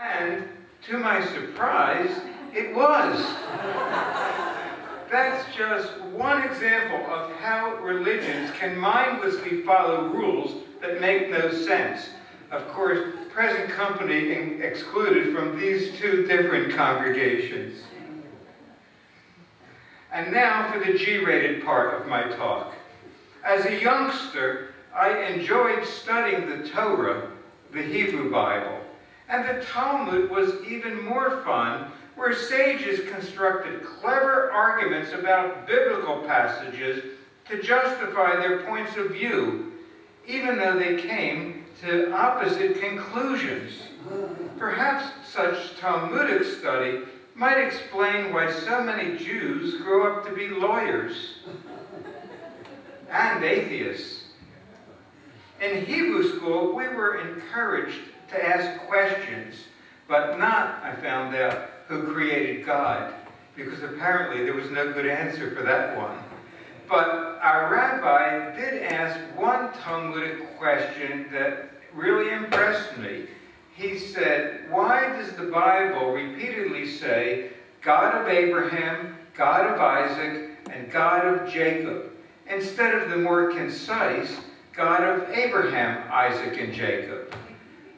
And to my surprise, it was. That's just one example of how religions can mindlessly follow rules that make no sense. Of course, present company excluded from these two different congregations. And now for the G-rated part of my talk. As a youngster, I enjoyed studying the Torah, the Hebrew Bible, and the Talmud was even more fun, where sages constructed clever arguments about biblical passages to justify their points of view, even though they came to opposite conclusions. Perhaps such Talmudic study might explain why so many Jews grow up to be lawyers and atheists. In Hebrew school, we were encouraged to ask questions, but not, I found out, who created God, because apparently there was no good answer for that one. But our rabbi did ask one Talmudic question that really impressed me. He said, why does the Bible repeatedly say God of Abraham, God of Isaac, and God of Jacob, instead of the more concise God of Abraham, Isaac, and Jacob?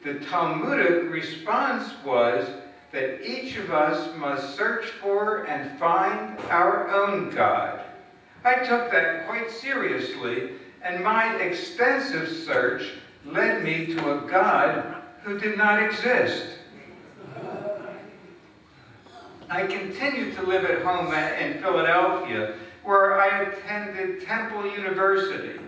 The Talmudic response was that each of us must search for and find our own God. I took that quite seriously, and my extensive search led me to a God who did not exist. I continued to live at home in Philadelphia, where I attended Temple University.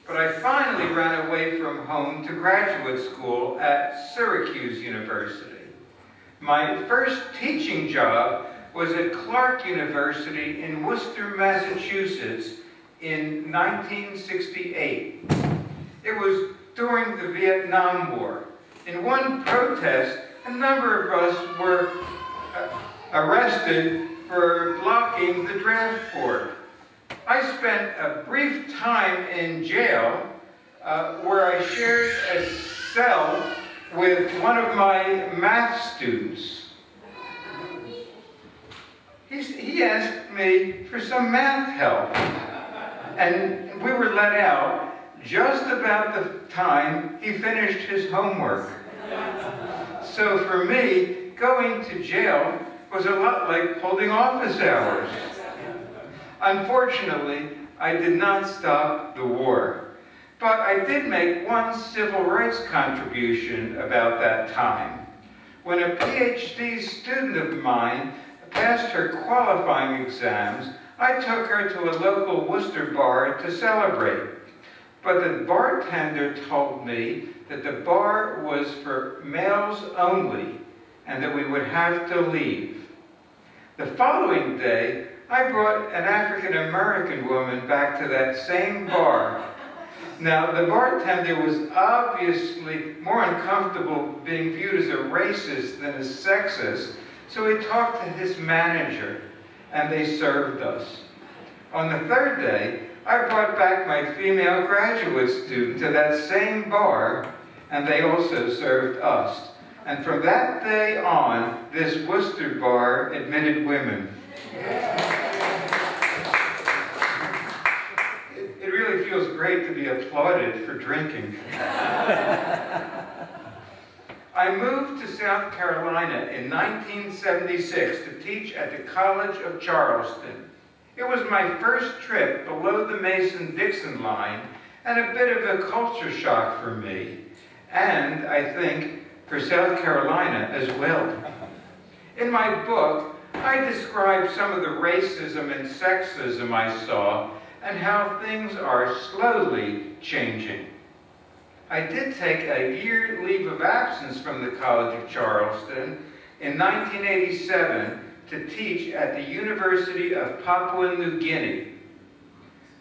But I finally ran away from home to graduate school at Syracuse University. My first teaching job was at Clark University in Worcester, Massachusetts in 1968. It was during the Vietnam War. In one protest, a number of us were arrested for blocking the draft board. I spent a brief time in jail where I shared a cell with one of my math students. He asked me for some math help, and we were let out just about the time he finished his homework. So for me, going to jail was a lot like holding office hours. Unfortunately, I did not stop the war, but I did make one civil rights contribution about that time. When a PhD student of mine passed her qualifying exams, I took her to a local Worcester bar to celebrate. But the bartender told me that the bar was for males only and that we would have to leave. The following day, I brought an African-American woman back to that same bar. Now, the bartender was obviously more uncomfortable being viewed as a racist than a sexist, so he talked to his manager, and they served us. On the third day, I brought back my female graduate student to that same bar, and they also served us. And from that day on, this Worcester bar admitted women. It really feels great to be applauded for drinking. I moved to South Carolina in 1976 to teach at the College of Charleston. It was my first trip below the Mason-Dixon line and a bit of a culture shock for me, and I think for South Carolina as well. In my book, I describe some of the racism and sexism I saw and how things are slowly changing. I did take a year leave of absence from the College of Charleston in 1987 to teach at the University of Papua New Guinea.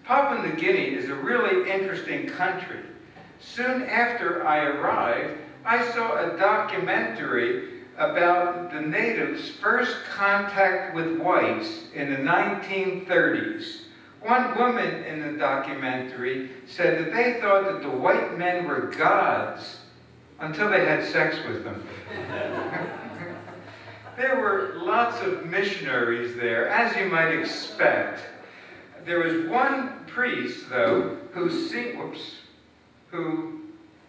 Papua New Guinea is a really interesting country. Soon after I arrived, I saw a documentary about the natives' first contact with whites in the 1930s. One woman in the documentary said that they thought that the white men were gods until they had sex with them. There were lots of missionaries there, as you might expect. There was one priest, though, who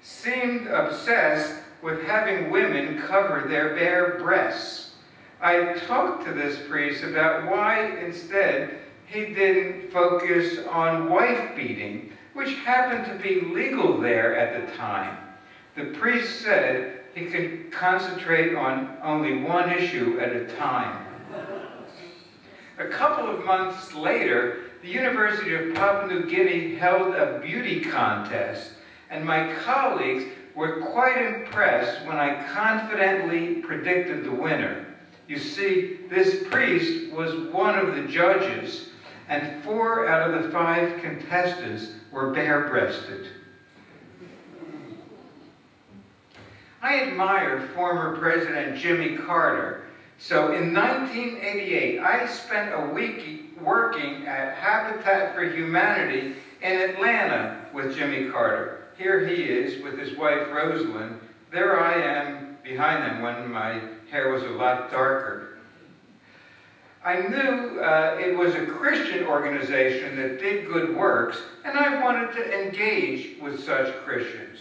seemed obsessed with having women cover their bare breasts. I talked to this priest about why, instead, he didn't focus on wife-beating, which happened to be legal there at the time. The priest said he could concentrate on only one issue at a time. A couple of months later, the University of Papua New Guinea held a beauty contest, and my colleagues were quite impressed when I confidently predicted the winner. You see, this priest was one of the judges, and 4 out of the 5 contestants were bare-breasted. I admire former President Jimmy Carter, so in 1988 I spent a week working at Habitat for Humanity in Atlanta with Jimmy Carter. Here he is with his wife Rosalind. There I am behind them when my hair was a lot darker. I knew it was a Christian organization that did good works, and I wanted to engage with such Christians.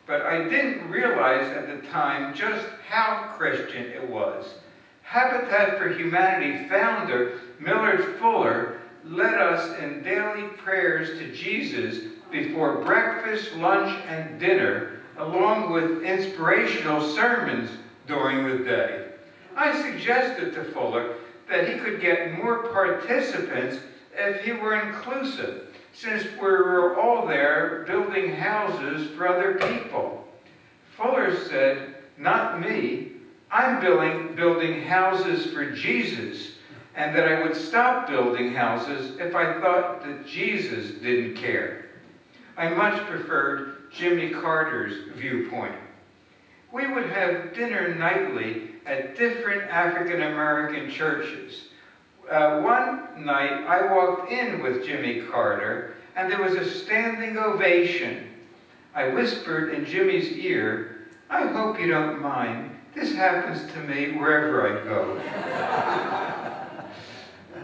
But I didn't realize at the time just how Christian it was. Habitat for Humanity founder Millard Fuller led us in daily prayers to Jesus before breakfast, lunch, and dinner, along with inspirational sermons during the day. I suggested to Fuller that he could get more participants if he were inclusive, since we were all there building houses for other people. Fuller said, "Not me. I'm building houses for Jesus, and that I would stop building houses if I thought that Jesus didn't care." I much preferred Jimmy Carter's viewpoint. We would have dinner nightly at different African-American churches. One night, I walked in with Jimmy Carter, and there was a standing ovation. I whispered in Jimmy's ear, "I hope you don't mind. This happens to me wherever I go."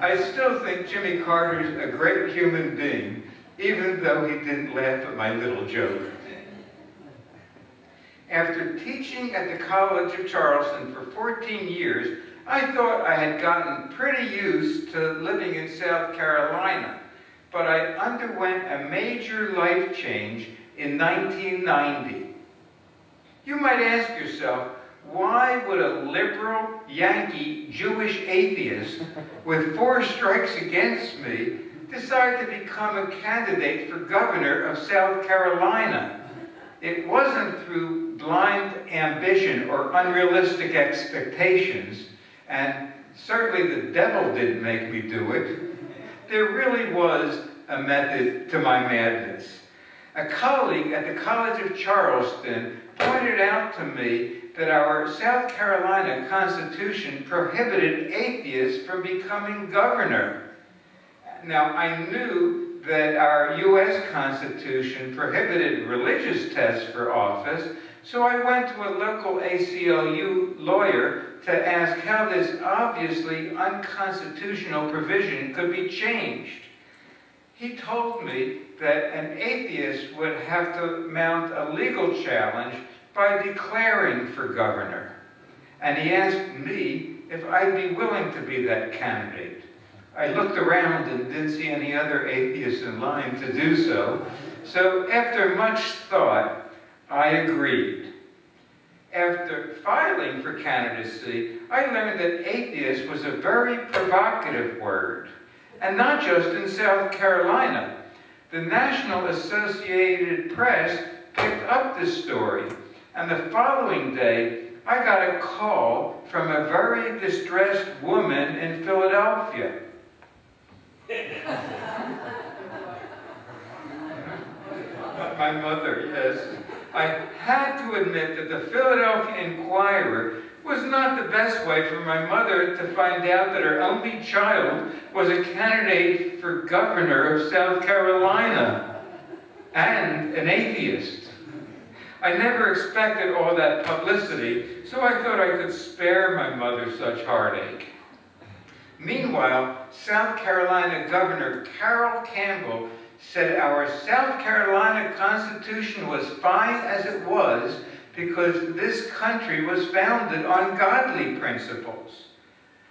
I still think Jimmy Carter's a great human being, even though he didn't laugh at my little joke. After teaching at the College of Charleston for 14 years, I thought I had gotten pretty used to living in South Carolina, but I underwent a major life change in 1990. You might ask yourself, why would a liberal, Yankee, Jewish atheist with 4 strikes against me decide to become a candidate for governor of South Carolina? It wasn't through blind ambition or unrealistic expectations, and certainly the devil didn't make me do it. There really was a method to my madness. A colleague at the College of Charleston pointed out to me that our South Carolina Constitution prohibited atheists from becoming governor. Now, I knew that our U.S. Constitution prohibited religious tests for office, so I went to a local ACLU lawyer to ask how this obviously unconstitutional provision could be changed. He told me that an atheist would have to mount a legal challenge by declaring for governor. And he asked me if I'd be willing to be that candidate. I looked around and didn't see any other atheists in line to do so. So after much thought, I agreed. After filing for candidacy, I learned that atheist was a very provocative word, and not just in South Carolina. The National Associated Press picked up this story, and the following day, I got a call from a very distressed woman in Philadelphia. My mother, yes. I had to admit that the Philadelphia Inquirer was not the best way for my mother to find out that her only child was a candidate for governor of South Carolina and an atheist. I never expected all that publicity, so I thought I could spare my mother such heartache. Meanwhile, South Carolina Governor Carroll Campbell said our South Carolina Constitution was fine as it was because this country was founded on godly principles.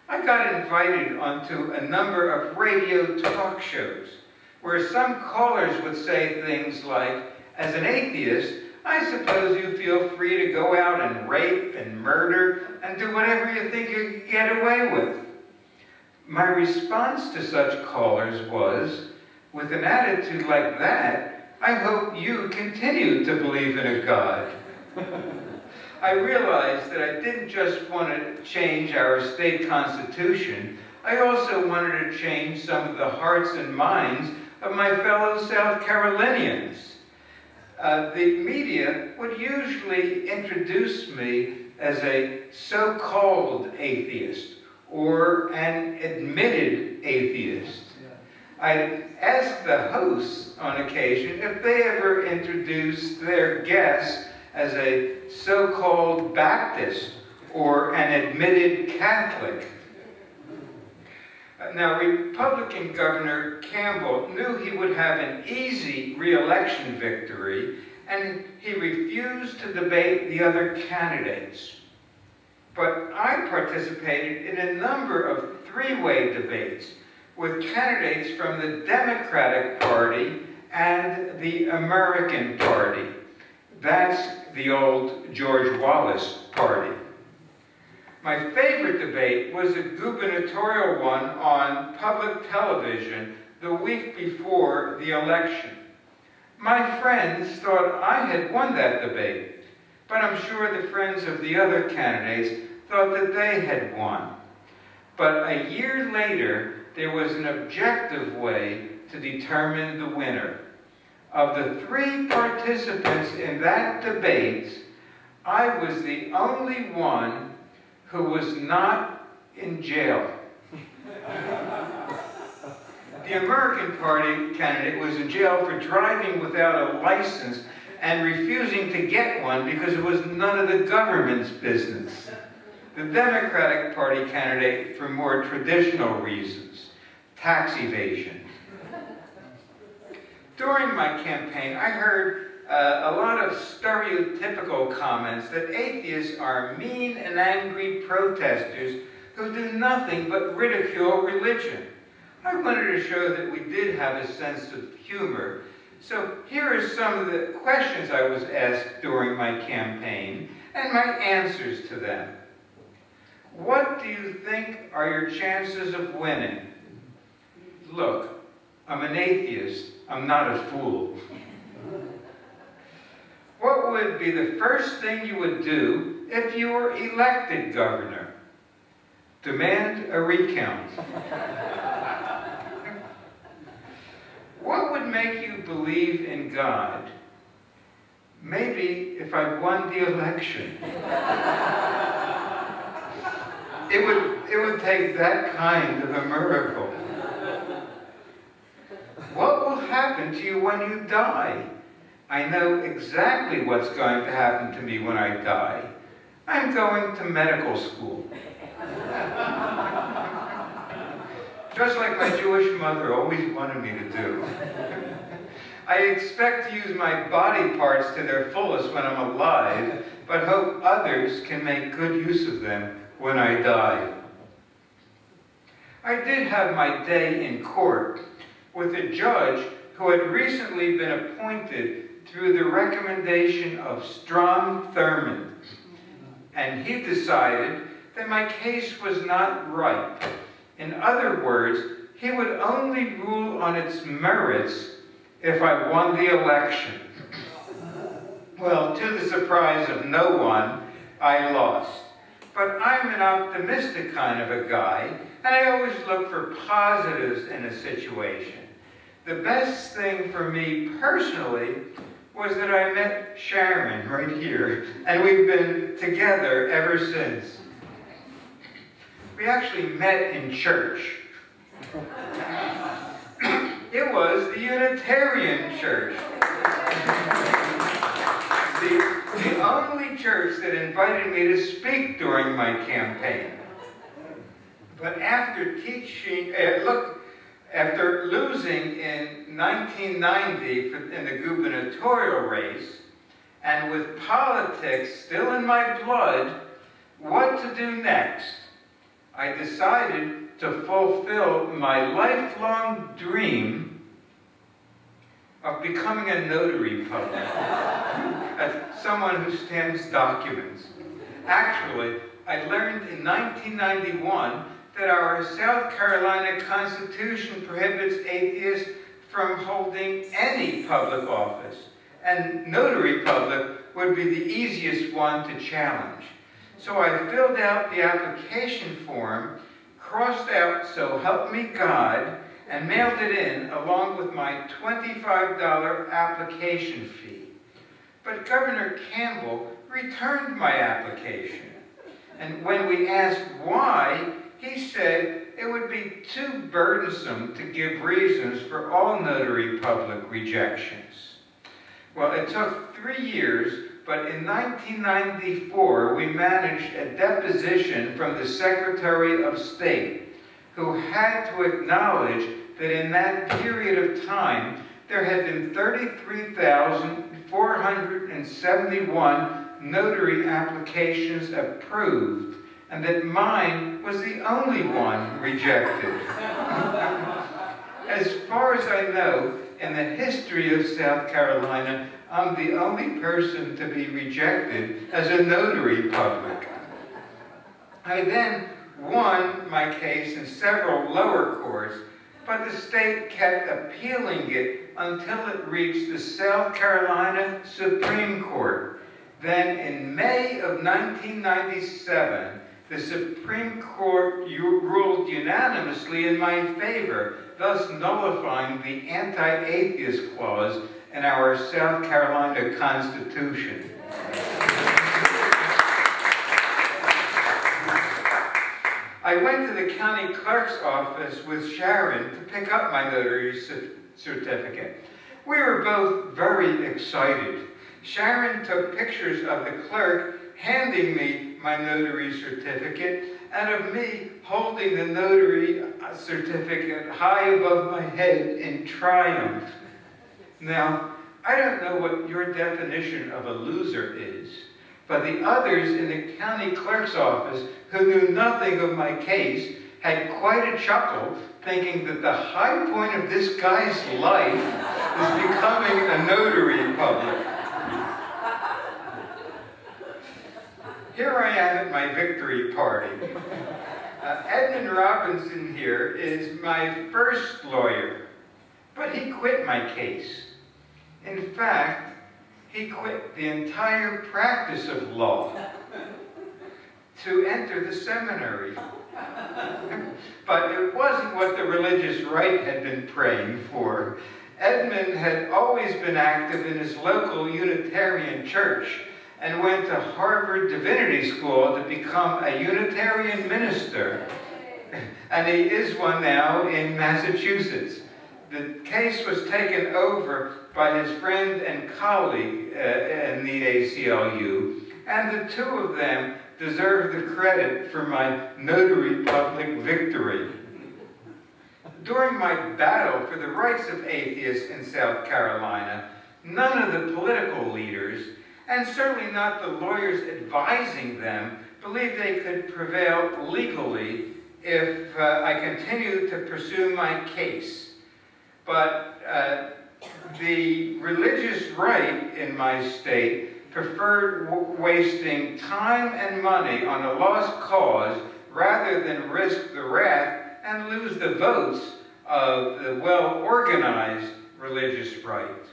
I got invited onto a number of radio talk shows where some callers would say things like, as an atheist, I suppose you feel free to go out and rape and murder and do whatever you think you can get away with. My response to such callers was, with an attitude like that, I hope you continue to believe in a God. I realized that I didn't just want to change our state constitution, I also wanted to change some of the hearts and minds of my fellow South Carolinians. The media would usually introduce me as a so-called atheist or an admitted atheist. I'd ask the hosts on occasion if they ever introduced their guests as a so-called Baptist or an admitted Catholic. Now, Republican Governor Campbell knew he would have an easy re-election victory, and he refused to debate the other candidates. But I participated in a number of three-way debates with candidates from the Democratic Party and the American Party. That's the old George Wallace Party. My favorite debate was a gubernatorial one on public television the week before the election. My friends thought I had won that debate, but I'm sure the friends of the other candidates thought that they had won. But a year later, there was an objective way to determine the winner. Of the 3 participants in that debate, I was the only one who was not in jail. The American Party candidate was in jail for driving without a license and refusing to get one because it was none of the government's business. The Democratic Party candidate for more traditional reasons, tax evasion. During my campaign, I heard a lot of stereotypical comments that atheists are mean and angry protesters who do nothing but ridicule religion. I wanted to show that we did have a sense of humor. So here are some of the questions I was asked during my campaign and my answers to them. What do you think are your chances of winning? Look, I'm an atheist. I'm not a fool. What would be the first thing you would do if you were elected governor? Demand a recount. What would make you believe in God? Maybe if I won the election. It would take that kind of a miracle. What will happen to you when you die? I know exactly what's going to happen to me when I die. I'm going to medical school. Just like my Jewish mother always wanted me to do. I expect to use my body parts to their fullest when I'm alive, but hope others can make good use of them when I die. I did have my day in court with a judge who had recently been appointed through the recommendation of Strom Thurmond. And he decided that my case was not ripe. In other words, he would only rule on its merits if I won the election. Well, to the surprise of no one, I lost. But I'm an optimistic kind of a guy, and I always look for positives in a situation. The best thing for me personally was that I met Sharon right here, and we've been together ever since. We actually met in church. It was the Unitarian church. the only church that invited me to speak during my campaign. But after after losing in 1990 in the gubernatorial race, and with politics still in my blood, what to do next, I decided to fulfill my lifelong dream of becoming a notary public, as someone who stamps documents. Actually, I learned in 1991 that our South Carolina Constitution prohibits atheists from holding any public office, and notary public would be the easiest one to challenge. So I filled out the application form, crossed out "So help me God," and mailed it in along with my $25 application fee. But Governor Campbell returned my application, and when we asked why, he said it would be too burdensome to give reasons for all notary public rejections. Well, it took 3 years, but in 1994, we managed a deposition from the Secretary of State, who had to acknowledge that in that period of time, there had been 33,471 notary applications approved, and that mine was the only one rejected. As far as I know, in the history of South Carolina, I'm the only person to be rejected as a notary public. I then won my case in several lower courts, but the state kept appealing it until it reached the South Carolina Supreme Court. Then in May of 1997, the Supreme Court ruled unanimously in my favor, thus nullifying the anti-atheist clause in our South Carolina Constitution. I went to the county clerk's office with Sharon to pick up my notary certificate. We were both very excited. Sharon took pictures of the clerk handing me my notary certificate and of me holding the notary certificate high above my head in triumph. Now, I don't know what your definition of a loser is, but the others in the county clerk's office who knew nothing of my case had quite a chuckle, thinking that the high point of this guy's life is becoming a notary public. Here I am at my victory party. Edmund Robinson here is my first lawyer, but he quit my case. In fact, he quit the entire practice of law to enter the seminary. But it wasn't what the religious right had been praying for. Edmund had always been active in his local Unitarian church and went to Harvard Divinity School to become a Unitarian minister. And he is one now in Massachusetts. The case was taken over by his friend and colleague in the ACLU, and the two of them deserve the credit for my notary public victory. During my battle for the rights of atheists in South Carolina, none of the political leaders, and certainly not the lawyers advising them, believed they could prevail legally if I continued to pursue my case. But the religious right in my state preferred wasting time and money on a lost cause rather than risk the wrath and lose the votes of the well-organized religious right.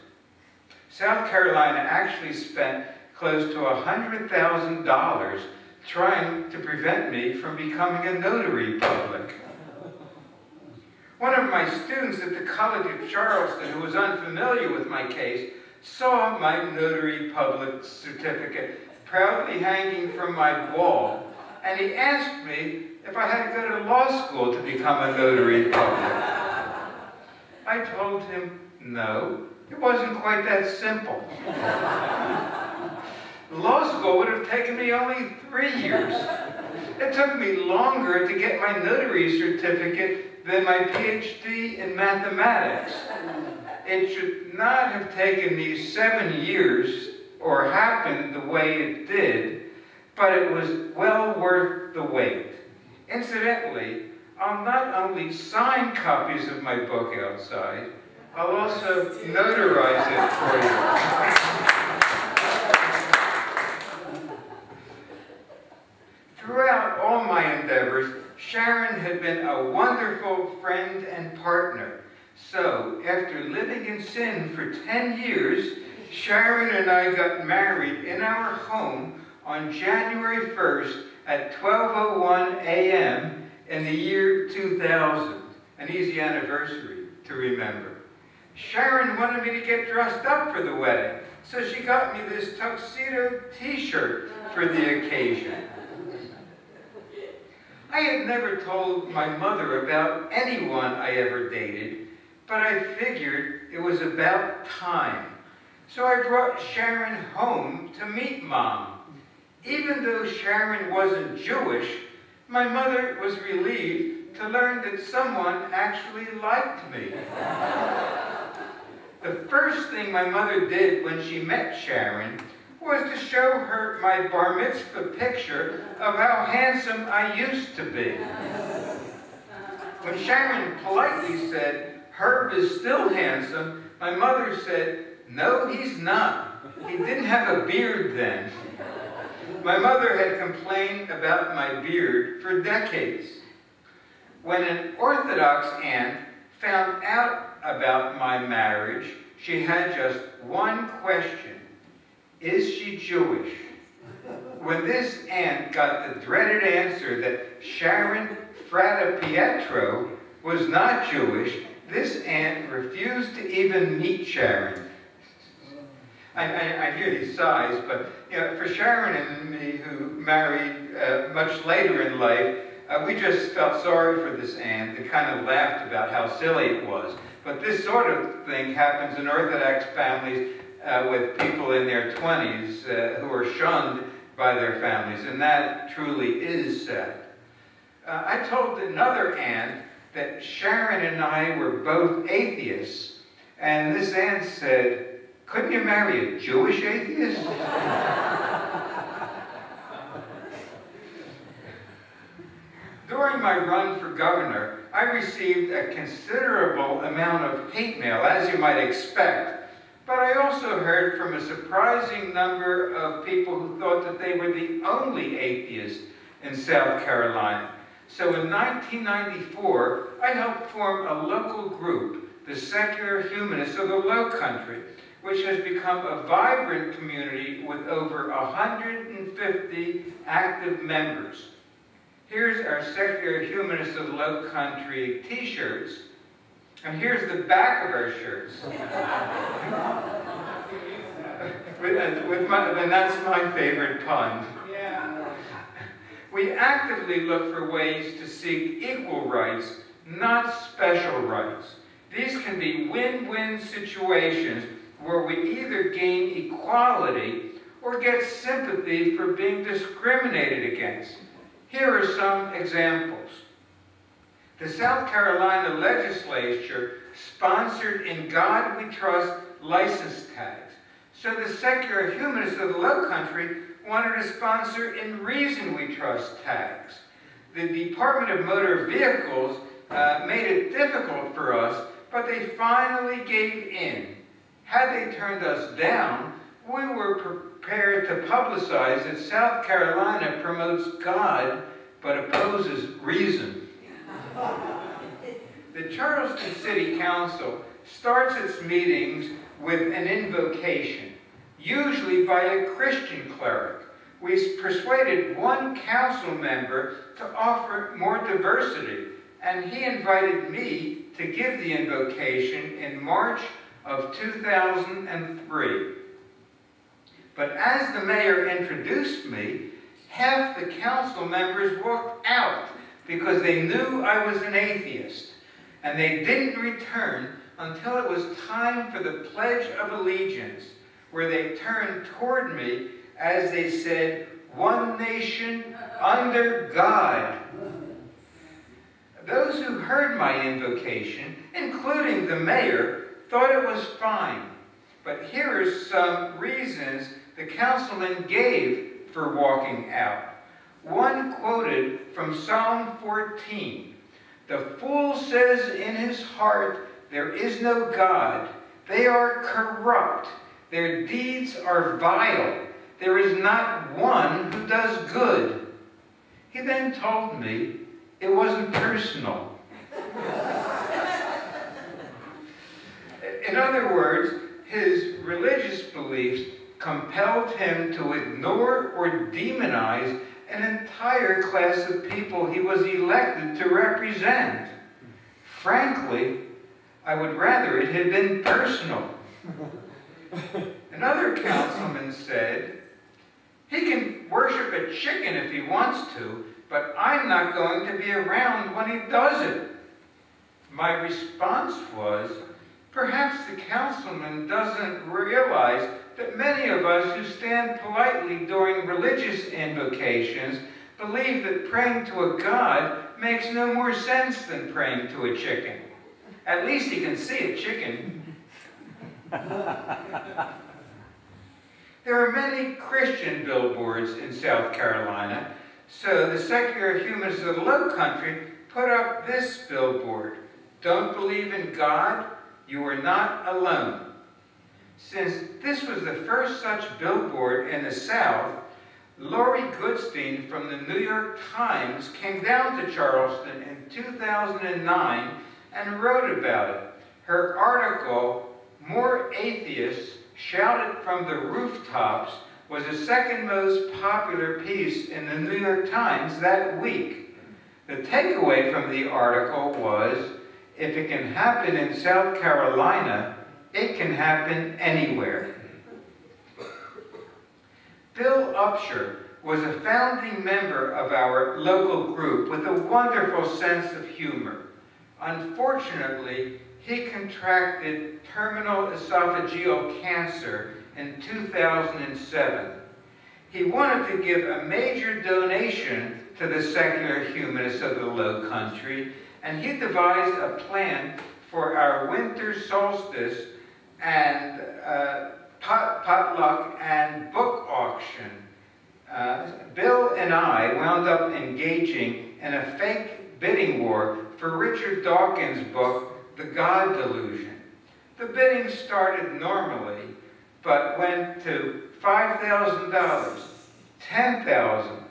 South Carolina actually spent close to $100,000 trying to prevent me from becoming a notary public. One of my students at the College of Charleston, who was unfamiliar with my case, saw my notary public certificate proudly hanging from my wall, and he asked me if I had to go to law school to become a notary public. I told him no, it wasn't quite that simple. Law school would have taken me only 3 years. It took me longer to get my notary certificate than my PhD in mathematics. It should not have taken me 7 years or happened the way it did, but it was well worth the wait. Incidentally, I'll not only sign copies of my book outside, I'll also notarize it for you. Throughout all my endeavors, Sharon had been a wonderful friend and partner. So, after living in sin for 10 years, Sharon and I got married in our home on January 1st at 12:01 a.m. in the year 2000, an easy anniversary to remember. Sharon wanted me to get dressed up for the wedding, so she got me this tuxedo t-shirt for the occasion. I had never told my mother about anyone I ever dated, but I figured it was about time. So I brought Sharon home to meet Mom. Even though Sharon wasn't Jewish, my mother was relieved to learn that someone actually liked me. The first thing my mother did when she met Sharon was to show her my bar mitzvah picture of how handsome I used to be. When Sharon politely said, "Herb is still handsome," my mother said, "No, he's not. He didn't have a beard then." My mother had complained about my beard for decades. When an Orthodox aunt found out about my marriage, she had just one question: is she Jewish? When this aunt got the dreaded answer that Sharon Frata Pietro was not Jewish, this aunt refused to even meet Sharon. I hear these sighs, but you know, for Sharon and me, who married much later in life, we just felt sorry for this aunt and kind of laughed about how silly it was. But this sort of thing happens in Orthodox families with people in their 20s who are shunned by their families, and that truly is sad. I told another aunt that Sharon and I were both atheists, and this aunt said, "Couldn't you marry a Jewish atheist?" During my run for governor, I received a considerable amount of hate mail, as you might expect, but I also heard from a surprising number of people who thought that they were the only atheist in South Carolina. So in 1994, I helped form a local group, the Secular Humanists of the Low Country, which has become a vibrant community with over 150 active members. Here's our Secular Humanists of the Low Country t-shirts, and here's the back of our shirts. And that's my favorite pun. We actively look for ways to seek equal rights, not special rights. These can be win-win situations where we either gain equality or get sympathy for being discriminated against. Here are some examples. The South Carolina legislature sponsored In God We Trust license tags. So the Secular Humanists of the Low Country wanted to sponsor In Reason We Trust tags. The Department of Motor Vehicles made it difficult for us, but they finally gave in. Had they turned us down, we were prepared to publicize that South Carolina promotes God but opposes reason. The Charleston City Council starts its meetings with an invocation, usually by a Christian cleric. We persuaded one council member to offer more diversity, and he invited me to give the invocation in March of 2003. But as the mayor introduced me, half the council members walked out because they knew I was an atheist, and they didn't return until it was time for the Pledge of Allegiance, where they turned toward me as they said, one nation under God. Those who heard my invocation, including the mayor, thought it was fine. But here are some reasons the councilman gave for walking out. One quoted from Psalm 14. The fool says in his heart, there is no God. They are corrupt. Their deeds are vile. There is not one who does good. He then told me it wasn't personal. In other words, his religious beliefs compelled him to ignore or demonize an entire class of people he was elected to represent. Frankly, I would rather it had been personal. Another councilman said, he can worship a chicken if he wants to, but I'm not going to be around when he does it. My response was, perhaps the councilman doesn't realize that many of us who stand politely during religious invocations believe that praying to a god makes no more sense than praying to a chicken. At least he can see a chicken. There are many Christian billboards in South Carolina, so the secular humanists of the Low Country put up this billboard. Don't believe in God? You are not alone. Since this was the first such billboard in the South, Lori Goodstein from the New York Times came down to Charleston in 2009 and wrote about it. Her article, More Atheists Shouted from the Rooftops, was the second most popular piece in the New York Times that week. The takeaway from the article was, if it can happen in South Carolina, it can happen anywhere. Bill Upshur was a founding member of our local group with a wonderful sense of humor. Unfortunately, he contracted terminal esophageal cancer in 2007. He wanted to give a major donation to the secular humanists of the Low Country, and he devised a plan for our winter solstice and potluck and book auction. Bill and I wound up engaging in a fake bidding war for Richard Dawkins' book, The God Delusion. The bidding started normally, but went to $5,000, $10,000,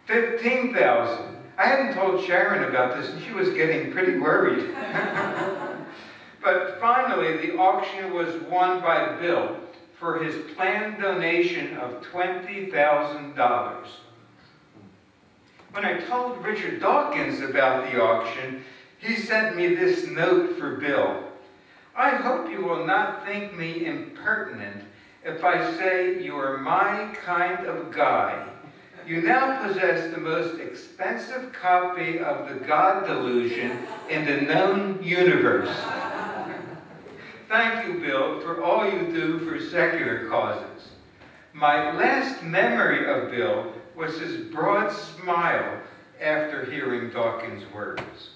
$15,000. I hadn't told Sharon about this, and she was getting pretty worried. But finally, the auction was won by Bill for his planned donation of $20,000. When I told Richard Dawkins about the auction, he sent me this note for Bill. I hope you will not think me impertinent if I say you are my kind of guy. You now possess the most expensive copy of The God Delusion in the known universe. Thank you, Bill, for all you do for secular causes. My last memory of Bill was his broad smile after hearing Dawkins' words.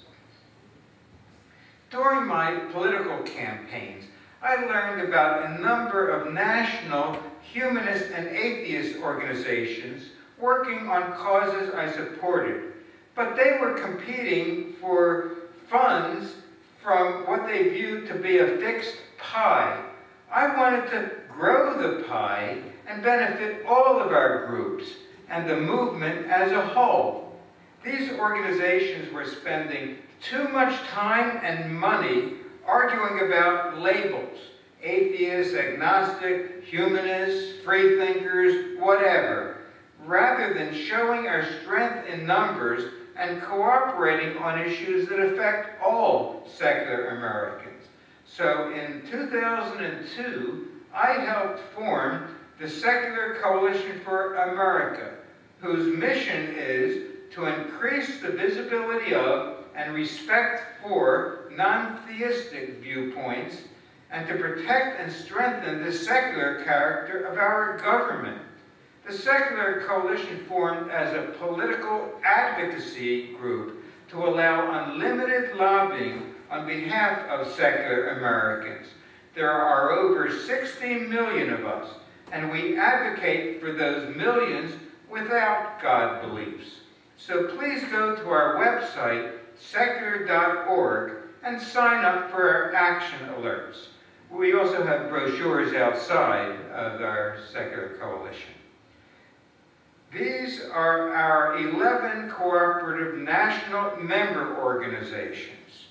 During my political campaigns, I learned about a number of national humanist and atheist organizations working on causes I supported, but they were competing for funds from what they viewed to be a fixed pie. I wanted to grow the pie and benefit all of our groups and the movement as a whole. These organizations were spending too much time and money arguing about labels, atheists, agnostic, humanists, freethinkers, whatever, rather than showing our strength in numbers and cooperating on issues that affect all secular Americans. So in 2002, I helped form the Secular Coalition for America, whose mission is to increase the visibility of and respect for non-theistic viewpoints, and to protect and strengthen the secular character of our government. The Secular Coalition formed as a political advocacy group to allow unlimited lobbying on behalf of secular Americans. There are over 16 million of us, and we advocate for those millions without God beliefs. So please go to our website, secular.org, and sign up for our action alerts. We also have brochures outside of our Secular Coalition. These are our 11 cooperative national member organizations: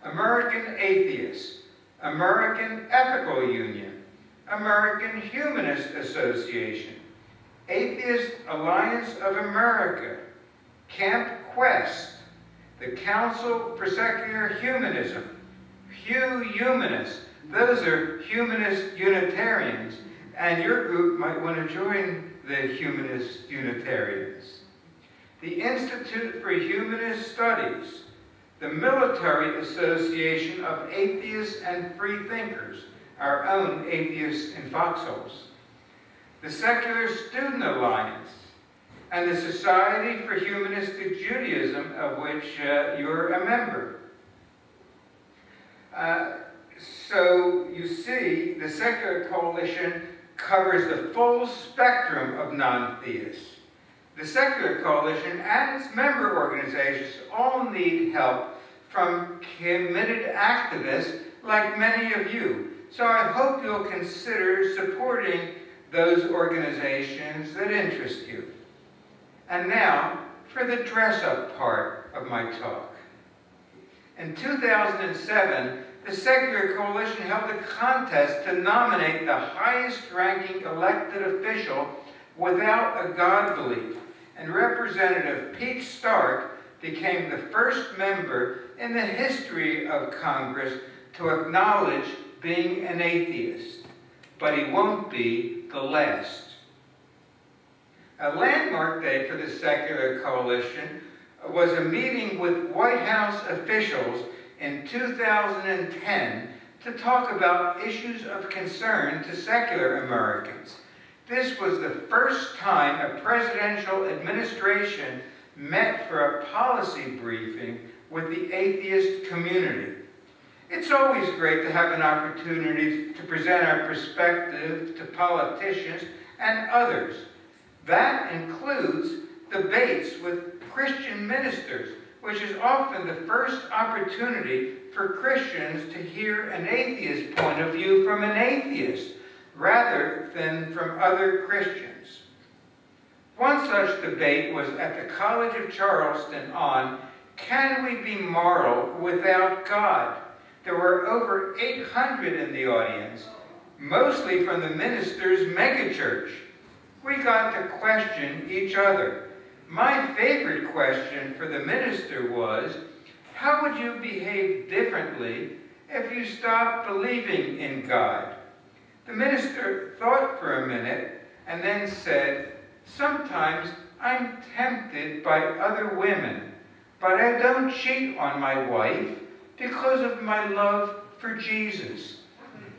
American Atheist, American Ethical Union, American Humanist Association, Atheist Alliance of America, Camp Quest, the Council for Secular Humanism, Humanists. Those are humanist Unitarians, and your group might want to join the Humanist Unitarians. The Institute for Humanist Studies, the Military Association of Atheists and Freethinkers, our own atheists in foxholes, the Secular Student Alliance, and the Society for Humanistic Judaism, of which you're a member. So you see, the Secular Coalition covers the full spectrum of non-theists. The Secular Coalition and its member organizations all need help from committed activists like many of you. So I hope you'll consider supporting those organizations that interest you. And now for the dress-up part of my talk. In 2007, the Secular Coalition held a contest to nominate the highest-ranking elected official without a God belief, and Representative Pete Stark became the first member in the history of Congress to acknowledge being an atheist. But he won't be the last. A landmark day for the Secular Coalition was a meeting with White House officials in 2010 to talk about issues of concern to secular Americans. This was the first time a presidential administration met for a policy briefing with the atheist community. It's always great to have an opportunity to present our perspective to politicians and others. That includes debates with Christian ministers, which is often the first opportunity for Christians to hear an atheist point of view from an atheist, rather than from other Christians. One such debate was at the College of Charleston on, can we be moral without God? There were over 800 in the audience, mostly from the minister's megachurch. We got to question each other. My favorite question for the minister was, how would you behave differently if you stopped believing in God? The minister thought for a minute and then said, sometimes I'm tempted by other women, but I don't cheat on my wife because of my love for Jesus,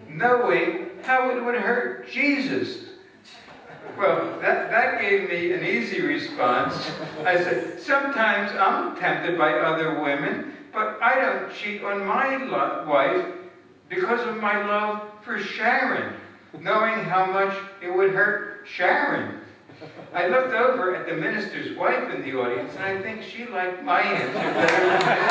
knowing how it would hurt Jesus. Well, that gave me an easy response. I said, sometimes I'm tempted by other women, but I don't cheat on my wife because of my love for Sharon, knowing how much it would hurt Sharon. I looked over at the minister's wife in the audience, and I think she liked my answer better.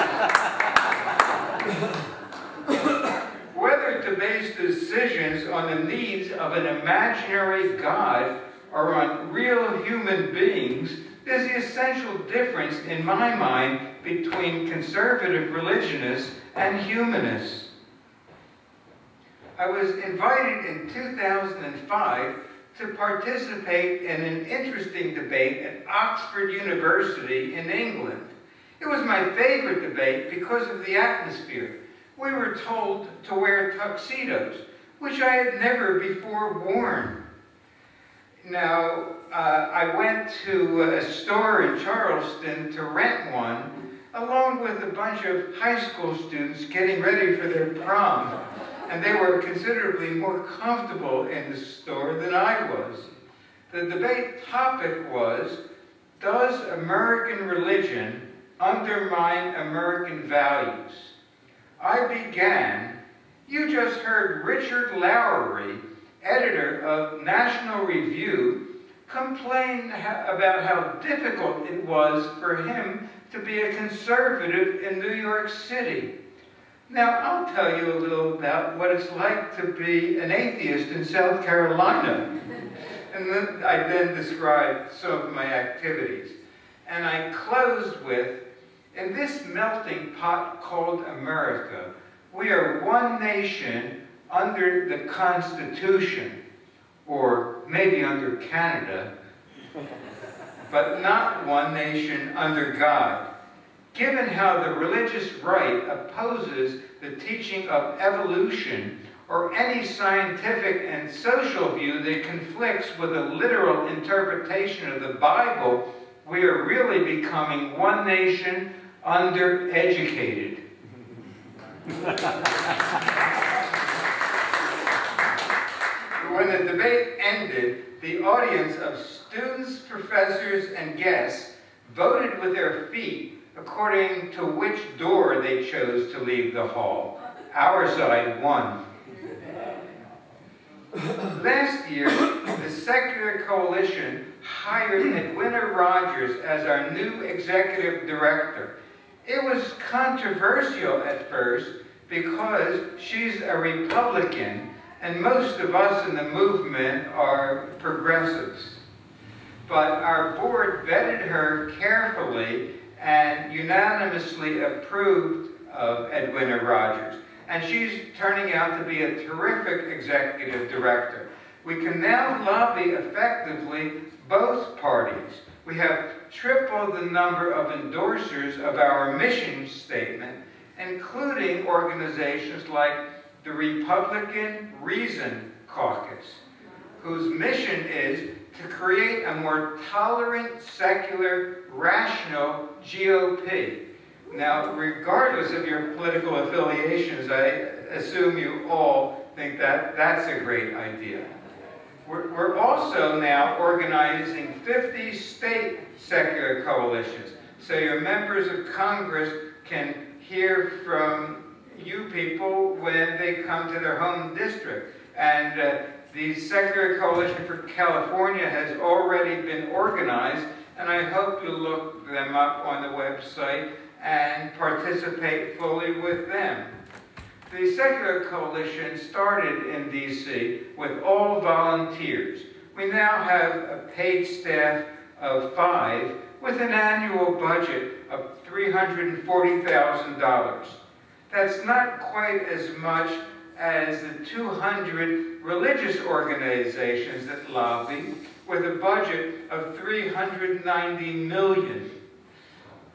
Whether to base decisions on the needs of an imaginary God or on real human beings is the essential difference in my mind between conservative religionists and humanists. I was invited in 2005 to participate in an interesting debate at Oxford University in England. It was my favorite debate because of the atmosphere. We were told to wear tuxedos, which I had never before worn. Now, I went to a store in Charleston to rent one, along with a bunch of high school students getting ready for their prom. And they were considerably more comfortable in the store than I was. The debate topic was, does American religion undermine American values? I began, you just heard Richard Lowery, editor of National Review, complain about how difficult it was for him to be a conservative in New York City. Now, I'll tell you a little about what it's like to be an atheist in South Carolina. And then I described some of my activities. And I closed with, in this melting pot called America, we are one nation under the Constitution, or maybe under Canada, but not one nation under God. Given how the religious right opposes the teaching of evolution or any scientific and social view that conflicts with a literal interpretation of the Bible, we are really becoming one nation undereducated. When the debate ended, the audience of students, professors, and guests voted with their feet according to which door they chose to leave the hall. Our side won. Last year, the Secular Coalition hired Edwina Rogers as our new executive director. It was controversial at first because she's a Republican and most of us in the movement are progressives. But our board vetted her carefully and unanimously approved of Edwina Rogers. And she's turning out to be a terrific executive director. We can now lobby effectively both parties. We have tripled the number of endorsers of our mission statement, including organizations like the Republican Reason Caucus, whose mission is to create a more tolerant, secular, rational GOP. Now, regardless of your political affiliations, I assume you all think that that's a great idea. We're also now organizing 50 state secular coalitions, so your members of Congress can hear from you people when they come to their home district. And the Secular Coalition for California has already been organized, and I hope you'll look them up on the website and participate fully with them. The Secular Coalition started in D.C. with all volunteers. We now have a paid staff of 5 with an annual budget of $340,000. That's not quite as much as the 200 religious organizations that lobby, with a budget of $390 million.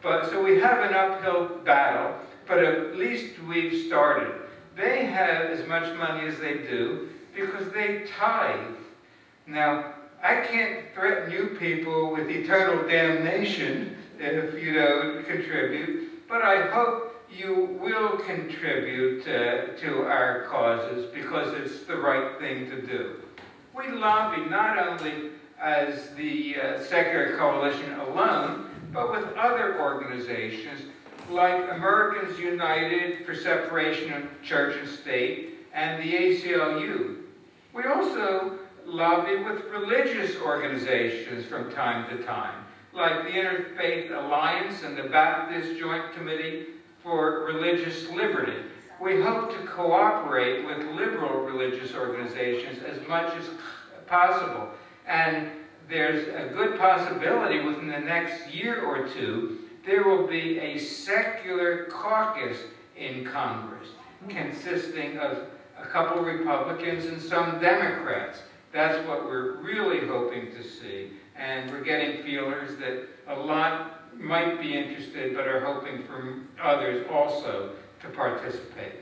So we have an uphill battle, but at least we've started. They have as much money as they do because they tithe. Now, I can't threaten you people with eternal damnation if you don't contribute, but I hope you will contribute to our causes because it's the right thing to do. We lobby not only as the Secular Coalition alone, but with other organizations like Americans United for Separation of Church and State and the ACLU. We also lobby with religious organizations from time to time, like the Interfaith Alliance and the Baptist Joint Committee for Religious Liberty. We hope to cooperate with liberal religious organizations as much as possible. And there's a good possibility within the next year or two, there will be a secular caucus in Congress consisting of a couple Republicans and some Democrats. That's what we're really hoping to see. And we're getting feelers that a lot might be interested, but are hoping for others also to participate.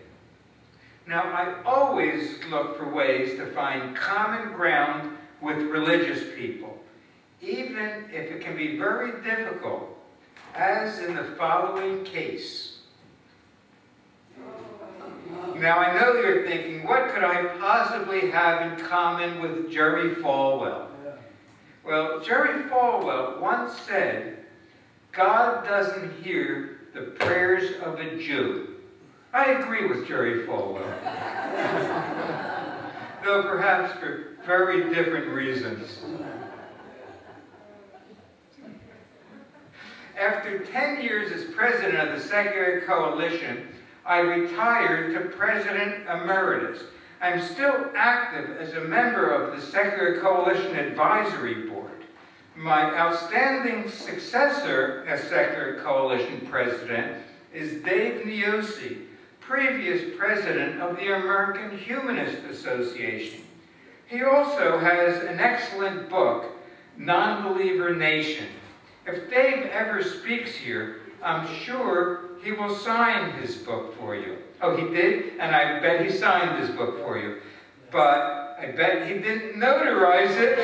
Now, I always look for ways to find common ground with religious people, even if it can be very difficult, as in the following case. Now, I know you're thinking, what could I possibly have in common with Jerry Falwell? Well, Jerry Falwell once said, "God doesn't hear the prayers of a Jew." I agree with Jerry Falwell, though perhaps for very different reasons. After 10 years as president of the Secular Coalition, I retired to President Emeritus. I'm still active as a member of the Secular Coalition Advisory Board. My outstanding successor as Secular Coalition President is Dave Niosi, previous president of the American Humanist Association. He also has an excellent book, Non-Believer Nation. If Dave ever speaks here, I'm sure he will sign his book for you. Oh, he did? And I bet he signed his book for you. But I bet he didn't notarize it.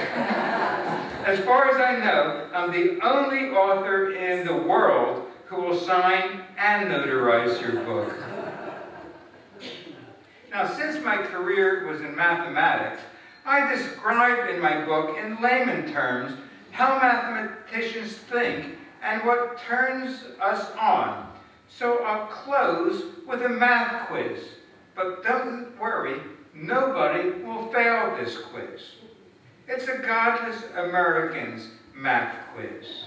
As far as I know, I'm the only author in the world who will sign and notarize your book. Now, since my career was in mathematics, I described in my book in layman terms how mathematicians think and what turns us on. So I'll close with a math quiz. But don't worry, nobody will fail this quiz. It's a Godless Americans math quiz.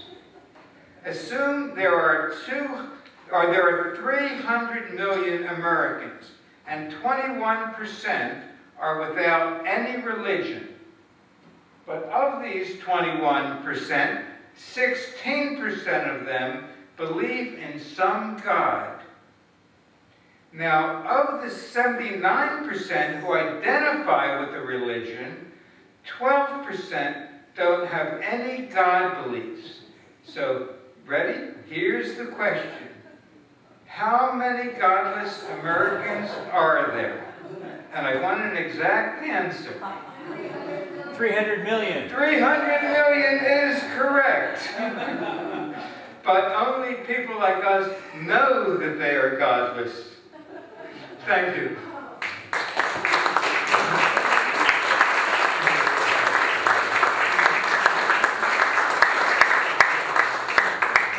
Assume there are 300 million Americans, and 21% are without any religion. But of these 21%, 16% of them believe in some God. Now, of the 79% who identify with a religion, 12% don't have any God beliefs. So, ready? Here's the question. How many godless Americans are there? And I want an exact answer. 300 million. 300 million is correct. But only people like us know that they are godless. Thank you.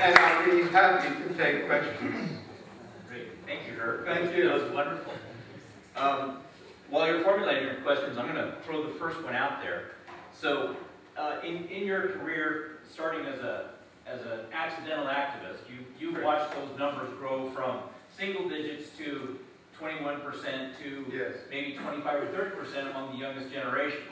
And I'll be happy to take questions. Great. Thank you, Herb. Thank you. That was wonderful. While you're formulating your questions, I'm going to throw the first one out there. So, in your career, starting as an accidental activist, you've watched those numbers grow from single digits to 21% to yes, maybe 25 or 30% among the youngest generation.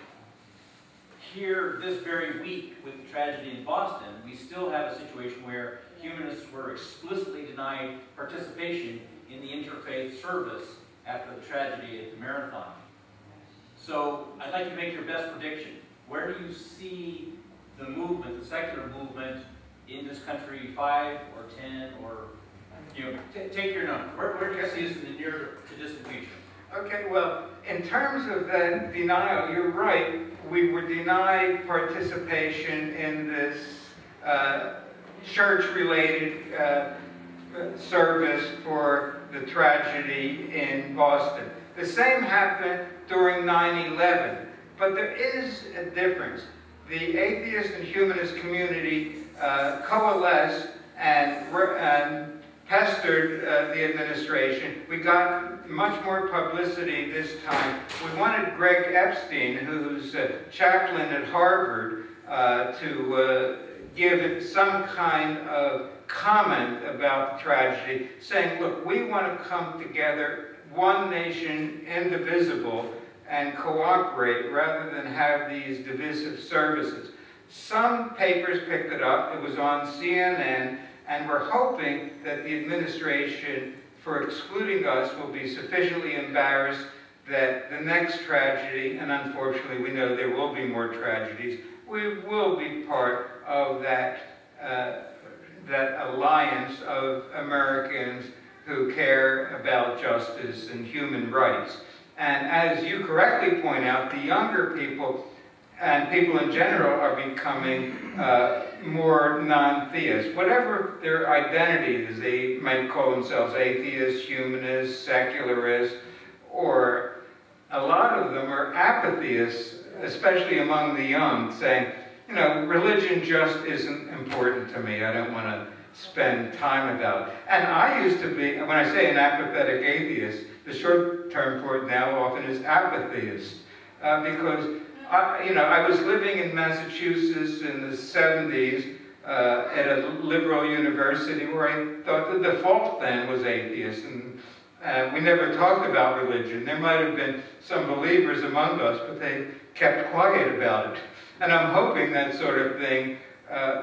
Here, this very week, with the tragedy in Boston, we still have a situation where humanists were explicitly denied participation in the interfaith service after the tragedy at the marathon. So, I'd like you to make your best prediction. Where do you see the movement, the secular movement, in this country 5 or 10 or, take your number. Where do you see this in the near to distant future? Okay, well, in terms of that denial, you're right. We were denied participation in this church-related service for the tragedy in Boston. The same happened during 9/11, but there is a difference. The atheist and humanist community coalesced and pestered the administration. We got much more publicity this time. We wanted Greg Epstein, who's a chaplain at Harvard, to give some kind of comment about the tragedy, saying, look, we want to come together, one nation, indivisible, and cooperate rather than have these divisive services. Some papers picked it up. It was on CNN, and we're hoping that the administration, for excluding us, will be sufficiently embarrassed that the next tragedy, and unfortunately we know there will be more tragedies, we will be part of that, that alliance of Americans who care about justice and human rights. And as you correctly point out, the younger people and people in general are becoming more non-theists. Whatever their identity is, they might call themselves atheists, humanists, secularists, or a lot of them are apatheists, especially among the young, saying, you know, religion just isn't important to me. I don't want to spend time about it. And I used to be, when I say an apathetic atheist, the short term for it now often is apatheist, because I was living in Massachusetts in the 70s at a liberal university where I thought the default then was atheist, and we never talked about religion. There might have been some believers among us, but they kept quiet about it. And I'm hoping that sort of thing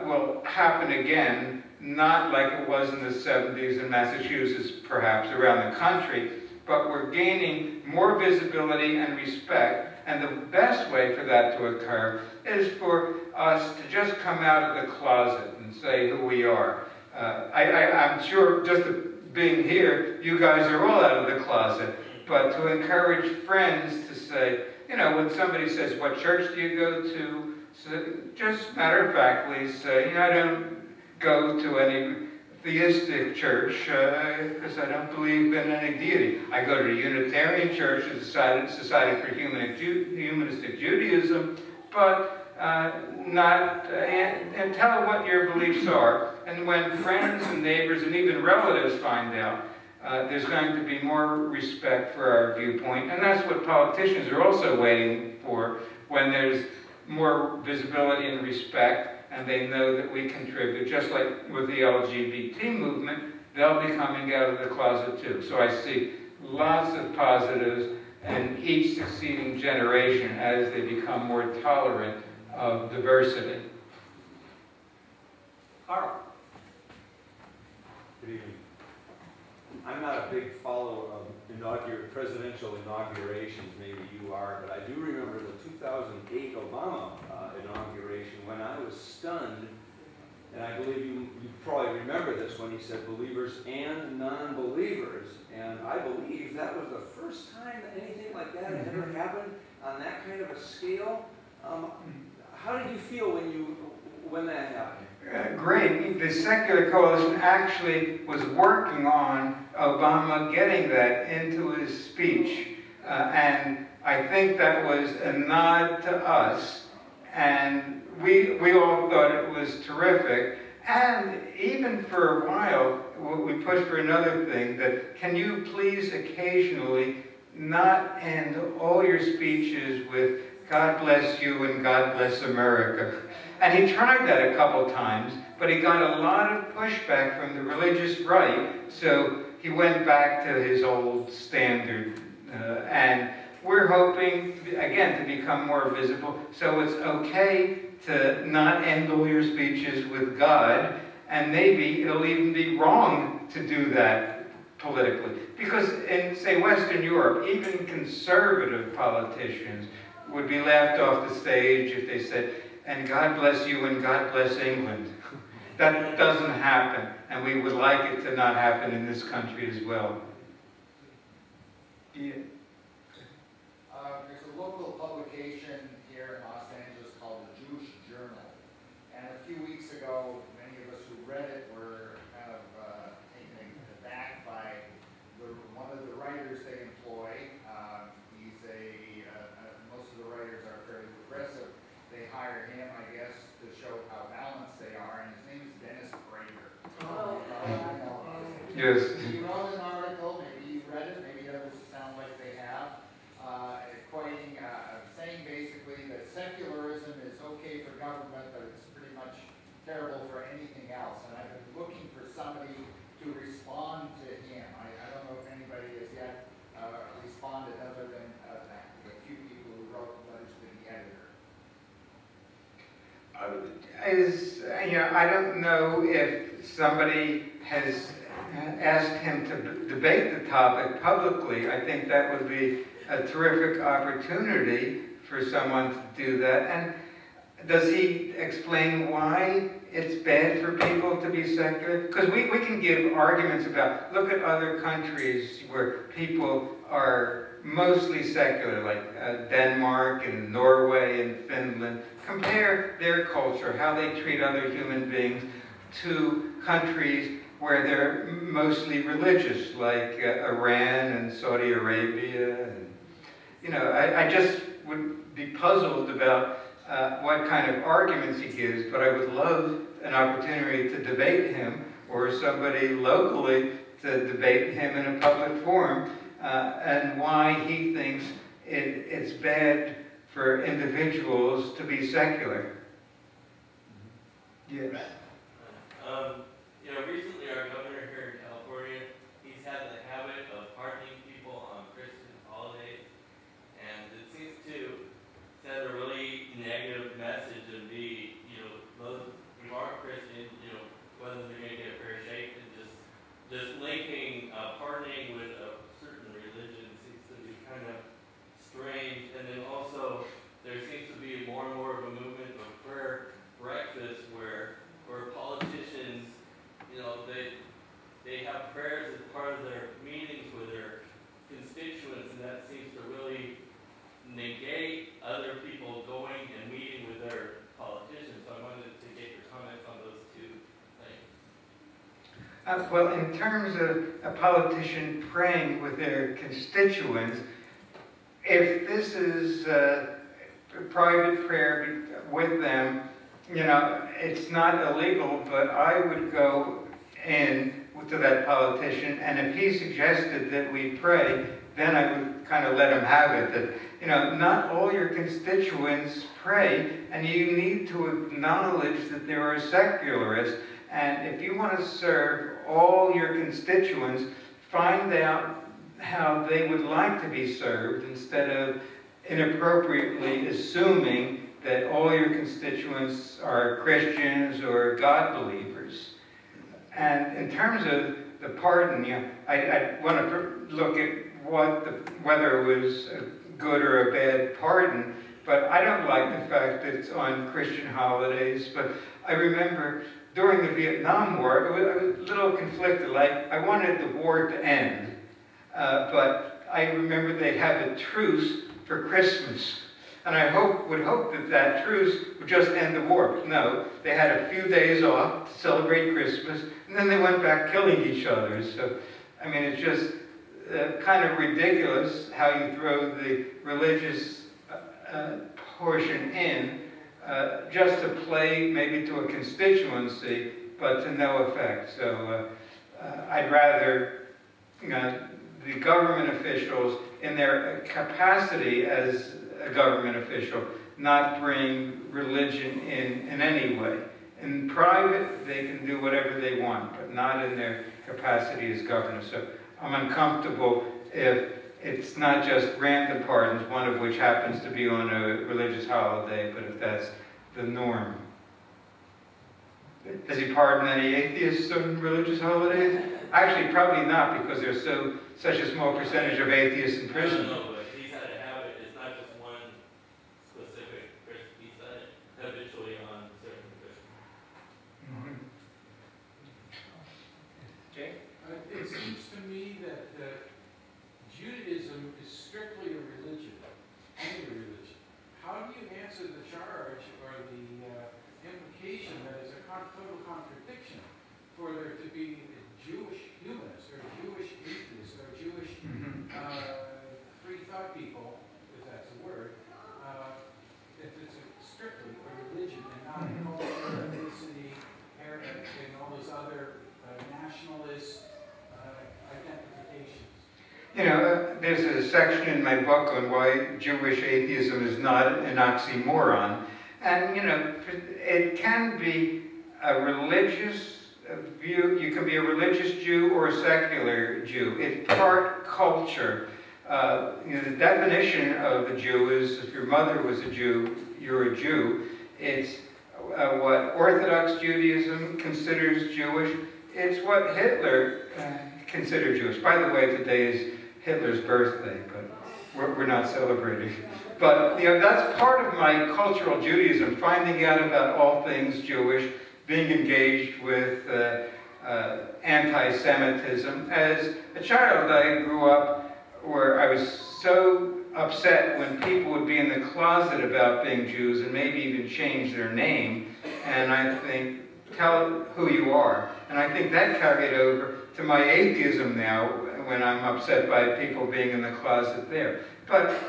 will happen again, not like it was in the 70s in Massachusetts, perhaps around the country, but we're gaining more visibility and respect. And the best way for that to occur is for us to just come out of the closet and say who we are. I'm sure just being here, you guys are all out of the closet, but to encourage friends to say, you know, when somebody says, what church do you go to? So just matter-of-factly say, you know, I don't go to any theistic church because I don't believe in any deity. I go to the Unitarian Church, the Society for Humanistic Judaism, but and tell what your beliefs are. And when friends and neighbors and even relatives find out, there's going to be more respect for our viewpoint. And that's what politicians are also waiting for, when there's more visibility and respect, and they know that we contribute. Just like with the LGBT movement, they'll be coming out of the closet too. So I see lots of positives in each succeeding generation as they become more tolerant of diversity. Carl. Good evening. I'm not a big follower of presidential inaugurations, maybe you are, but I do remember the 2008 Obama inauguration when I was stunned, and I believe you probably remember this, when he said believers and non-believers, and I believe that was the first time that anything like that had ever happened on that kind of a scale. How did you feel when that happened? Great. The Secular Coalition actually was working on Obama getting that into his speech. And I think that was a nod to us. And we all thought it was terrific. And even for a while, we pushed for another thing, that can you please occasionally not end all your speeches with God bless you and God bless America. And he tried that a couple times, but he got a lot of pushback from the religious right, so he went back to his old standard. And we're hoping, again, to become more visible. So it's okay to not end all your speeches with God, and maybe it'll even be wrong to do that politically. Because in, say, Western Europe, even conservative politicians would be laughed off the stage if they said, and God bless you and God bless England. That doesn't happen, and we would like it to not happen in this country as well. Yeah. There's a local publication here in Los Angeles called the Jewish Journal, and a few weeks ago, many of us who read it were kind of taken aback by one of the writers they employ. He's most of the writers are fairly progressive. They hire him, I guess, to show how balanced they are, and his name is Dennis Prager. Yes. He wrote an article, maybe you've read it, maybe others sound like they have, equating, saying basically that secularism is okay for government, but it's pretty much terrible for anything else. And I've been looking for somebody to respond to him. I don't know if anybody has yet responded other than the few people who wrote letters to the editor. I don't know if somebody has asked him to debate the topic publicly. I think that would be a terrific opportunity for someone to do that. And does he explain why it's bad for people to be secular? Because we can give arguments about, look at other countries where people are mostly secular, like Denmark and Norway and Finland. Compare their culture, how they treat other human beings, to countries where they're mostly religious, like Iran and Saudi Arabia. And, I just would be puzzled about what kind of arguments he gives, but I would love an opportunity to debate him, or somebody locally to debate him in a public forum, and why he thinks it's bad for individuals to be secular. Yes. You know, recently our governor here in California, he's had the habit of pardoning people on Christian holidays, and it seems to send a really negative message and be, you know, those who aren't Christian, you know, whether they're going to get a fair shake, and just linking pardoning with a certain religion seems to be kind of strange. And then also there seems to be more and more of a movement of prayer breakfast where politicians, you know, they have prayers as part of their meetings with their constituents, and that seems to really negate other people going and meeting with their politicians. So I wanted to get your comments on those two things. Well, in terms of a politician praying with their constituents, if this is a private prayer with them, you know, it's not illegal, but I would go in to that politician, and if he suggested that we pray, then I would kind of let him have it. That, you know, not all your constituents pray, and you need to acknowledge that there are secularists, and if you want to serve all your constituents, find out how they would like to be served instead of inappropriately assuming that all your constituents are Christians or God believers. And in terms of the pardon, you know, I want to look at whether it was a good or a bad pardon, but I don't like the fact that it's on Christian holidays. But I remember during the Vietnam War, I was a little conflicted. Like, I wanted the war to end, but I remember they had a truce for Christmas. And I would hope that that truce would just end the war. But no, they had a few days off to celebrate Christmas, and then they went back killing each other. So, I mean, it's just kind of ridiculous how you throw the religious portion in just to play maybe to a constituency, but to no effect. So I'd rather, you know, the government officials in their capacity as a government official not bring religion in any way. In private, they can do whatever they want, but not in their capacity as governor. So I'm uncomfortable if it's not just random pardons, one of which happens to be on a religious holiday, but if that's the norm. Does he pardon any atheists on religious holidays? Actually, probably not, because there's such a small percentage of atheists in prison. No, but he's had a habit. It's not just one specific Christian. He's had it habitually on certain Christians. Jay? It seems to me that Judaism is strictly a religion, only a religion. How do you answer the charge or the implication that it's a total contradiction for there to be a Jewish humanist or Jewish atheist or Jewish free thought people, if that's a word, if it's strictly a religion and not culture, ethnicity, heritage, and all those other nationalist identifications? You know, there's a section in my book on why Jewish atheism is not an oxymoron. And, you know, it can be a religious view. You can be a religious Jew or a secular Jew. It's part culture. You know, the definition of a Jew is if your mother was a Jew, you're a Jew. It's what Orthodox Judaism considers Jewish. It's what Hitler considered Jewish. By the way, today is Hitler's birthday, but we're not celebrating. But, you know, that's part of my cultural Judaism, finding out about all things Jewish, being engaged with anti-Semitism. As a child, I grew up where I was so upset when people would be in the closet about being Jews and maybe even change their name. And I think, tell who you are. And I think that carried over to my atheism now when I'm upset by people being in the closet there. But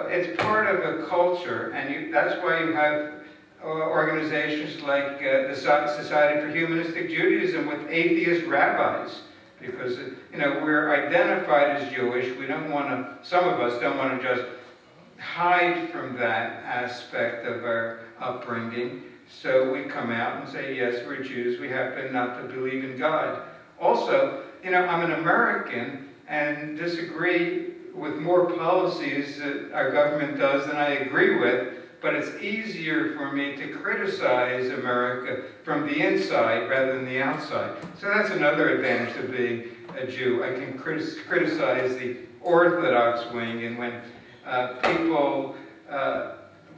it's part of a culture, and that's why you have organizations like the Society for Humanistic Judaism with atheist rabbis, because we're identified as Jewish. We don't want to. Some of us don't want to just hide from that aspect of our upbringing. So we come out and say, yes, we're Jews. We happen not to believe in God. Also, I'm an American and disagree with more policies that our government does than I agree with, but it's easier for me to criticize America from the inside rather than the outside. So that's another advantage of being a Jew. I can criticize the Orthodox wing, and when people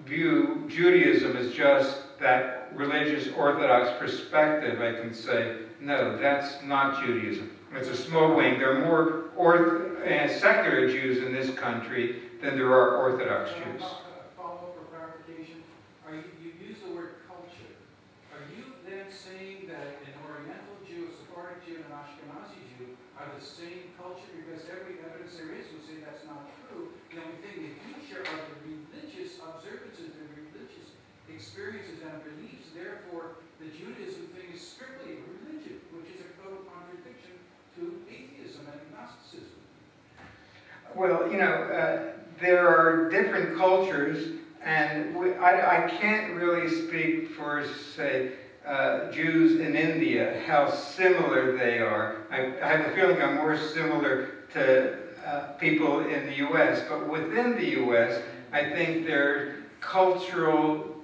view Judaism as just that religious Orthodox perspective, I can say, no, that's not Judaism. It's a small wing. There are more secular Jews in this country than there are Orthodox Jews. Follow-up for clarification. You use the word culture. Are you then saying that an Oriental Jew, a Sephardic Jew, and an Ashkenazi Jew are the same culture? Because every evidence there is would say that's not true. The only thing they do share are the religious observances, the religious experiences and beliefs. Therefore, the Judaism thing is strictly a religion, which is a total contradiction to atheism and agnosticism. Well, there are different cultures, and I can't really speak for, say, Jews in India, how similar they are. I have a feeling I'm more similar to people in the U.S., but within the U.S., I think there are cultural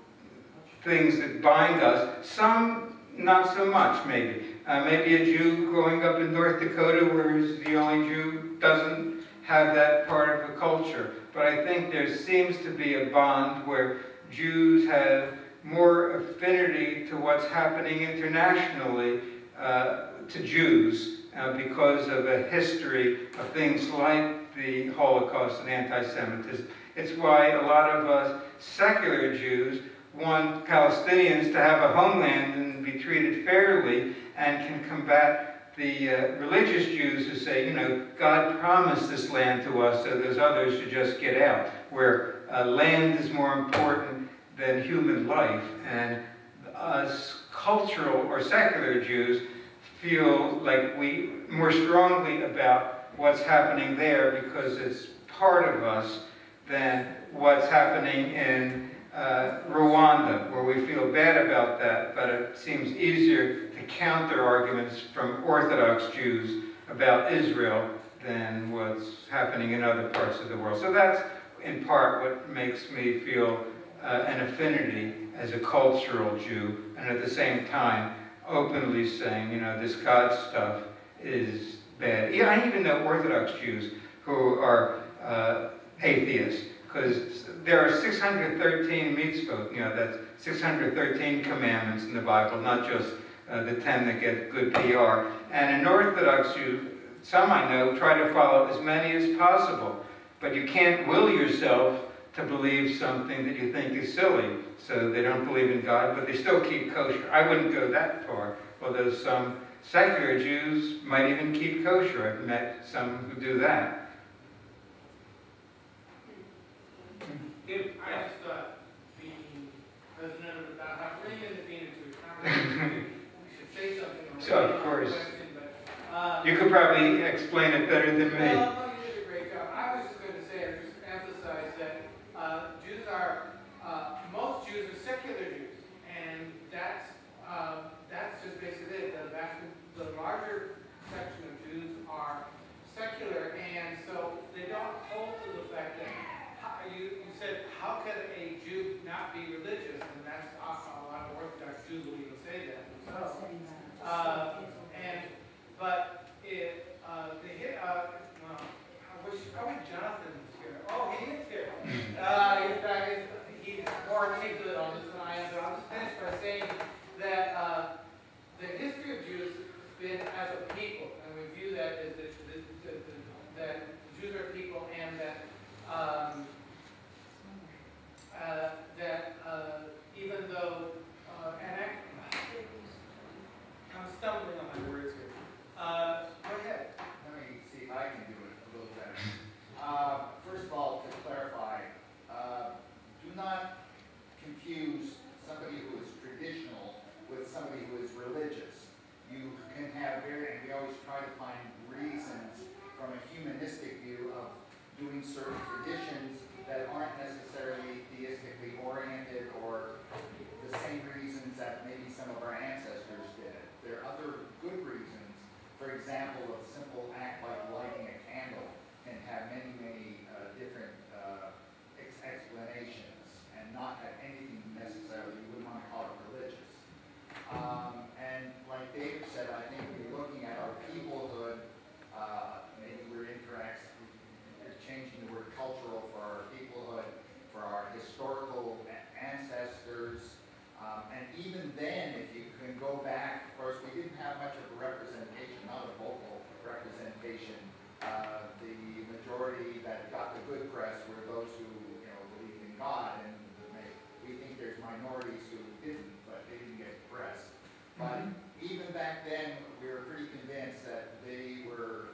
things that bind us. Some, not so much, maybe. Maybe a Jew growing up in North Dakota, where he's the only Jew, doesn't have that part of the culture. But I think there seems to be a bond where Jews have more affinity to what's happening internationally to Jews because of a history of things like the Holocaust and anti-Semitism. It's why a lot of us secular Jews want Palestinians to have a homeland and be treated fairly, and can combat the religious Jews who say, God promised this land to us, so those others should just get out, where land is more important than human life. And us cultural or secular Jews feel like we more strongly about what's happening there because it's part of us than what's happening in Rwanda, where we feel bad about that, but it seems easier to counter arguments from Orthodox Jews about Israel than what's happening in other parts of the world. So that's in part what makes me feel an affinity as a cultural Jew, and at the same time openly saying, this God stuff is bad. Yeah, I even know Orthodox Jews who are atheists, because there are 613 mitzvot, that's 613 commandments in the Bible, not just the 10 that get good PR. And an Orthodox Jew, some I know, try to follow as many as possible. But you can't will yourself to believe something that you think is silly. So they don't believe in God, but they still keep kosher. I wouldn't go that far, although some secular Jews might even keep kosher. I've met some who do that. If I just thought the president of the Humanist being into conversation, we should say something. So, of course. But, you could probably explain it better than me. Well, you did a great job. I was just going to say, or just emphasize that Jews are, most Jews are secular Jews, and that's just basically it. The larger section of Jews are secular, and so they don't hold to the fact that you said, how could a Jew not be religious? And that's also a lot of Orthodox Jews will even say that themselves. But find reasons from a humanistic view of doing certain traditions that aren't necessarily theistically oriented or the same reasons that maybe some of our ancestors did it. There are other good reasons. For example, a simple act like lighting a candle can have many, many different explanations and not have anything necessarily, you wouldn't want to call it religious. And like David said, I think we're looking at our peoplehood, maybe we're changing the word cultural for our peoplehood, for our historical ancestors, and even then, if you can go back, of course, we didn't have much of a representation, not a vocal representation. The majority that got the good press were those who, believed in God, and we think there's minorities who didn't, but they didn't get the press. But even back then, we were pretty convinced that they were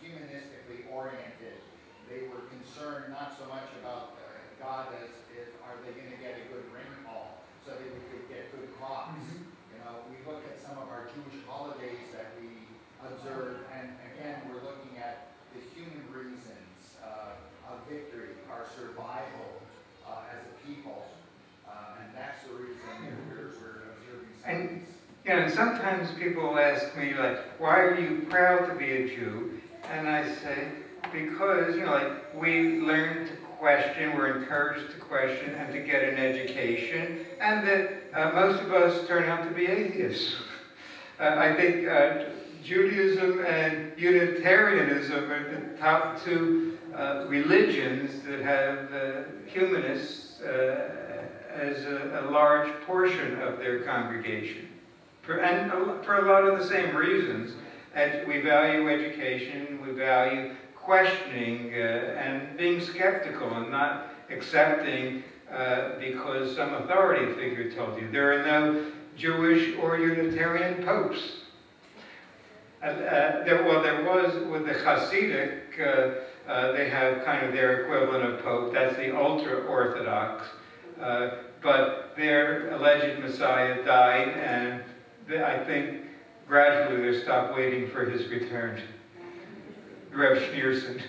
humanistically oriented. They were concerned not so much about God as if are they going to get a good rainfall so that we could get good crops. We look at some of our Jewish holidays that we observe, and again, we're looking at the human reasons of victory, our survival as a people, and that's the reason we're observing some of these. And sometimes people ask me, like, why are you proud to be a Jew? And I say, because, we learn to question, we're encouraged to question and to get an education, and that most of us turn out to be atheists. I think Judaism and Unitarianism are the top two religions that have humanists as a large portion of their congregation. For a lot of the same reasons. We value education, we value questioning and being skeptical and not accepting because some authority figure told you. There are no Jewish or Unitarian popes. There was with the Hasidic, they have kind of their equivalent of pope. That's the ultra-Orthodox. But their alleged Messiah died, and I think gradually they stopped waiting for his return. Rev Schneerson.